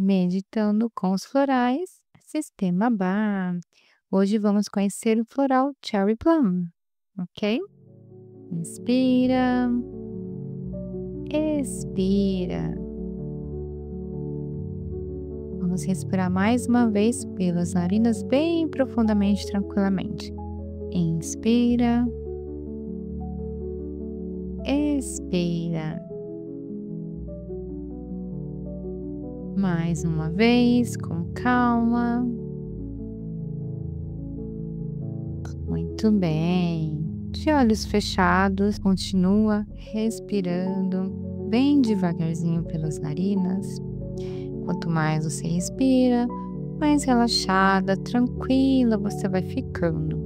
Meditando com os florais, Sistema Bar. Hoje vamos conhecer o floral Cherry Plum, ok? Inspira, expira. Vamos respirar mais uma vez pelas narinas bem profundamente, tranquilamente. Inspira, expira. Mais uma vez, com calma. Muito bem. De olhos fechados, continua respirando bem devagarzinho pelas narinas. Quanto mais você respira, mais relaxada, tranquila você vai ficando.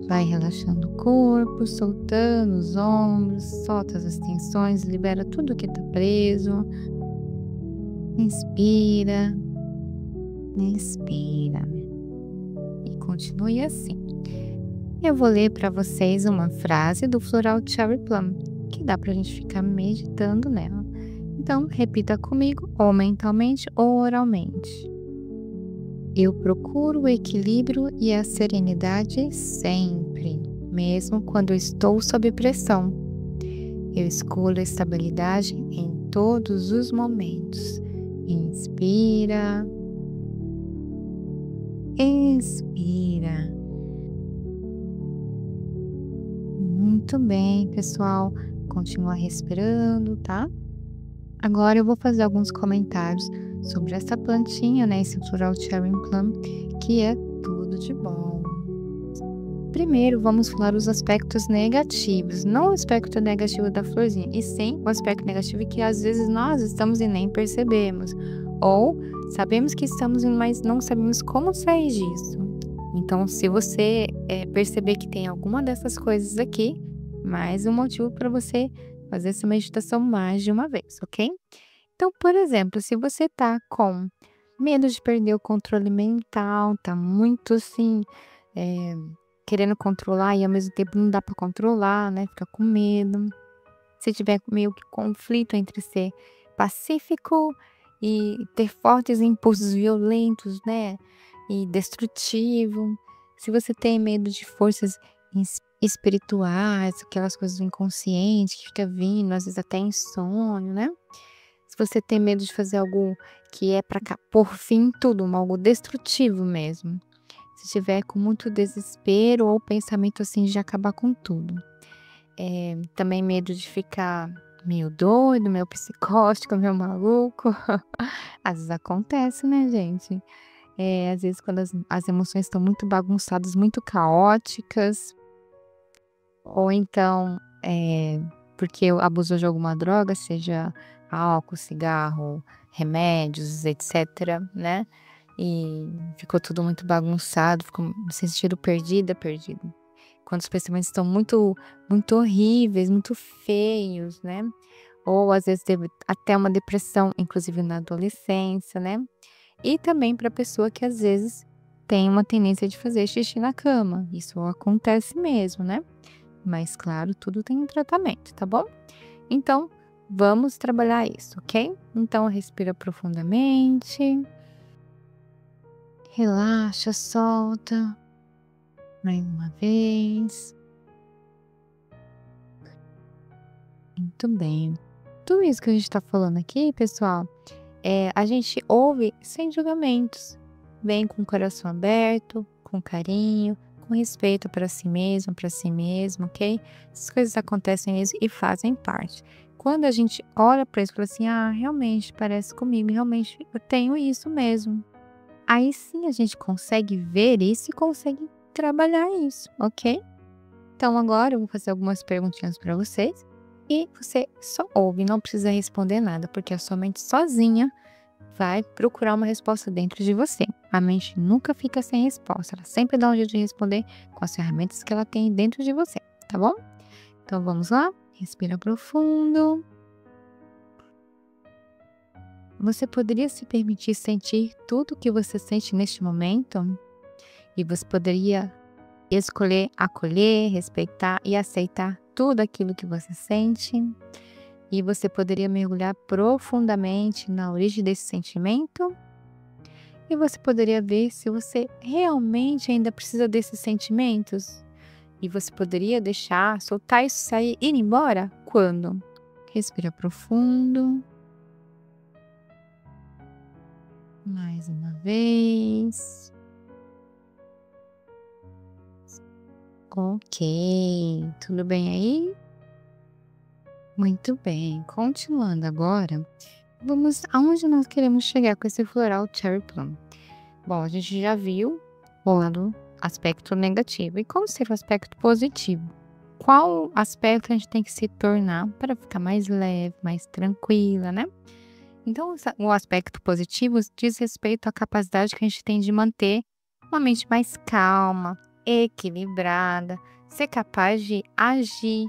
Vai relaxando o corpo, soltando os ombros, solta as tensões, libera tudo que está preso. Inspira, expira e continue assim. Eu vou ler para vocês uma frase do floral Cherry Plum, que dá para a gente ficar meditando nela. Então, repita comigo, ou mentalmente ou oralmente. Eu procuro o equilíbrio e a serenidade sempre, mesmo quando estou sob pressão. Eu escolho a estabilidade em todos os momentos. Inspira, expira. Muito bem, pessoal. Continua respirando, tá? Agora eu vou fazer alguns comentários sobre essa plantinha, né? Esse floral Cherry Plum, que é tudo de bom. Primeiro, vamos falar os aspectos negativos, não o aspecto negativo da florzinha, e sim o aspecto negativo que às vezes nós estamos e nem percebemos, ou sabemos que estamos, mas não sabemos como sair disso. Então, se você perceber que tem alguma dessas coisas aqui, mais um motivo para você fazer essa meditação mais de uma vez, ok? Então, por exemplo, se você tá com medo de perder o controle mental, tá muito assim, eh, querendo controlar e ao mesmo tempo não dá para controlar, né? Fica com medo. Se tiver meio que conflito entre ser pacífico e ter fortes impulsos violentos, né? E destrutivo. Se você tem medo de forças espirituais, aquelas coisas do inconsciente que fica vindo, às vezes até em sonho, né? Se você tem medo de fazer algo que é para pôr fim em tudo, algo destrutivo mesmo. Se tiver com muito desespero ou pensamento assim de acabar com tudo. Também medo de ficar meio doido, meio psicótico, meio maluco. Às vezes acontece, né, gente? Às vezes quando as emoções estão muito bagunçadas, muito caóticas, ou então porque abusou de alguma droga, seja álcool, cigarro, remédios, etc, né? E ficou tudo muito bagunçado, ficou no sentido perdido. Quando os pensamentos estão muito, muito horríveis, muito feios, né? Ou às vezes teve até uma depressão, inclusive na adolescência, né? E também para pessoa que às vezes tem uma tendência de fazer xixi na cama. Isso acontece mesmo, né? Mas claro, tudo tem um tratamento, tá bom? Então, vamos trabalhar isso, ok? Então, respira profundamente. Relaxa, solta. Mais uma vez. Muito bem. Tudo isso que a gente está falando aqui, pessoal, a gente ouve sem julgamentos. Vem com o coração aberto, com carinho, com respeito para si mesmo, ok? Essas coisas acontecem mesmo e fazem parte. Quando a gente olha para isso e fala assim, realmente parece comigo, realmente eu tenho isso mesmo. Aí sim a gente consegue ver isso e consegue trabalhar isso, ok? Então agora eu vou fazer algumas perguntinhas para vocês e você só ouve, não precisa responder nada, porque a sua mente sozinha vai procurar uma resposta dentro de você. A mente nunca fica sem resposta, ela sempre dá um jeito de responder com as ferramentas que ela tem dentro de você, tá bom? Então vamos lá? Respira profundo. Você poderia se permitir sentir tudo o que você sente neste momento? E você poderia escolher acolher, respeitar e aceitar tudo aquilo que você sente. E você poderia mergulhar profundamente na origem desse sentimento. E você poderia ver se você realmente ainda precisa desses sentimentos. E você poderia deixar, soltar isso, sair, ir embora? Quando? Respira profundo. Mais uma vez. Ok. Tudo bem aí? Muito bem. Continuando agora, vamos aonde nós queremos chegar com esse floral Cherry Plum. Bom, a gente já viu o lado aspecto negativo. E qual seria o aspecto positivo? Qual aspecto a gente tem que se tornar para ficar mais leve, mais tranquila, né? Então, o aspecto positivo diz respeito à capacidade que a gente tem de manter uma mente mais calma, equilibrada, ser capaz de agir,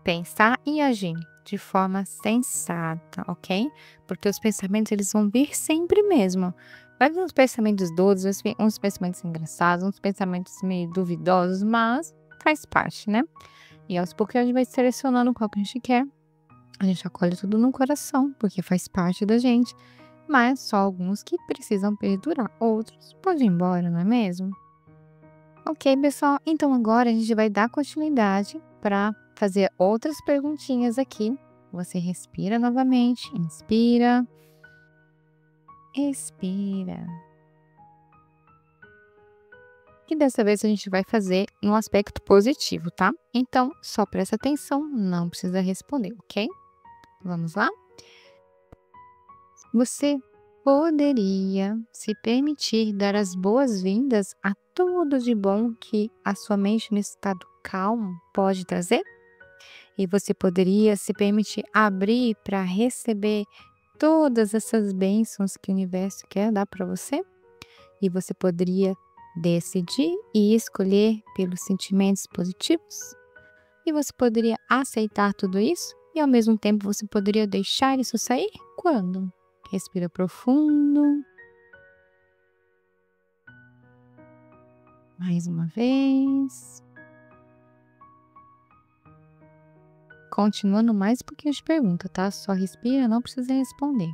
pensar e agir de forma sensata, ok? Porque os pensamentos eles vão vir sempre mesmo. Vai vir uns pensamentos doidos, uns pensamentos engraçados, uns pensamentos meio duvidosos, mas faz parte, né? E aos poucos a gente vai selecionando qual que a gente quer. A gente acolhe tudo no coração, porque faz parte da gente. Mas só alguns que precisam perdurar. Outros pode ir embora, não é mesmo? Ok, pessoal. Então agora a gente vai dar continuidade para fazer outras perguntinhas aqui. Você respira novamente, inspira, expira. E dessa vez a gente vai fazer em um aspecto positivo, tá? Então, só presta atenção, não precisa responder, ok? Vamos lá? Você poderia se permitir dar as boas-vindas a tudo de bom que a sua mente no estado calmo pode trazer? E você poderia se permitir abrir para receber todas essas bênçãos que o universo quer dar para você? E você poderia decidir e escolher pelos sentimentos positivos? E você poderia aceitar tudo isso? E ao mesmo tempo você poderia deixar isso sair? Quando? Respira profundo. Mais uma vez. Continuando mais um pouquinho de pergunta, tá? Só respira, não precisa responder.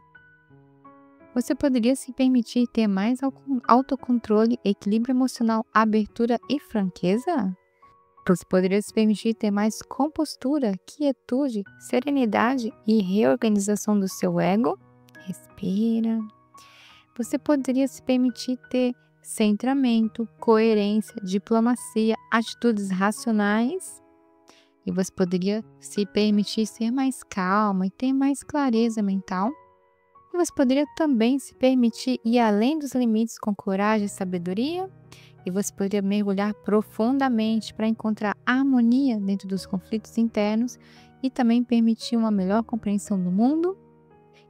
Você poderia se permitir ter mais autocontrole, equilíbrio emocional, abertura e franqueza? Você poderia se permitir ter mais compostura, quietude, serenidade e reorganização do seu ego? Respira. Você poderia se permitir ter centramento, coerência, diplomacia, atitudes racionais? E você poderia se permitir ser mais calma e ter mais clareza mental? E você poderia também se permitir ir além dos limites com coragem e sabedoria? E você poderia mergulhar profundamente para encontrar harmonia dentro dos conflitos internos e também permitir uma melhor compreensão do mundo?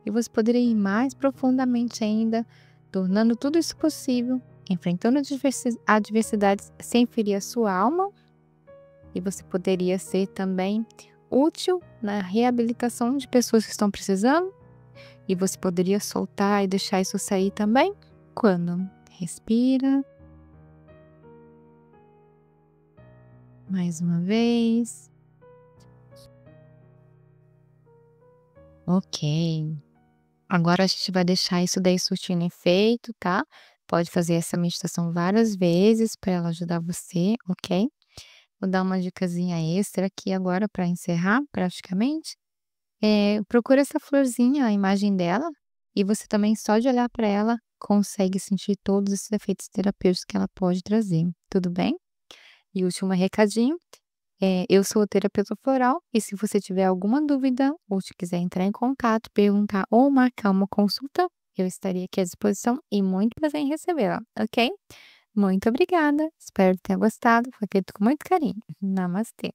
E você poderia ir mais profundamente ainda, tornando tudo isso possível, enfrentando adversidades sem ferir a sua alma? E você poderia ser também útil na reabilitação de pessoas que estão precisando? E você poderia soltar e deixar isso sair também? Quando? Respira. Mais uma vez. Ok. Agora a gente vai deixar isso daí surtindo efeito, tá? Pode fazer essa meditação várias vezes para ela ajudar você, ok? Vou dar uma dicasinha extra aqui agora para encerrar, praticamente. Procura essa florzinha, a imagem dela, e você também só de olhar para ela consegue sentir todos esses efeitos terapêuticos que ela pode trazer, tudo bem? E último recadinho, eu sou terapeuta floral e se você tiver alguma dúvida ou se quiser entrar em contato, perguntar ou marcar uma consulta, eu estaria aqui à disposição e muito prazer em recebê-la, ok? Muito obrigada, espero ter gostado, foi feito com muito carinho. Namastê!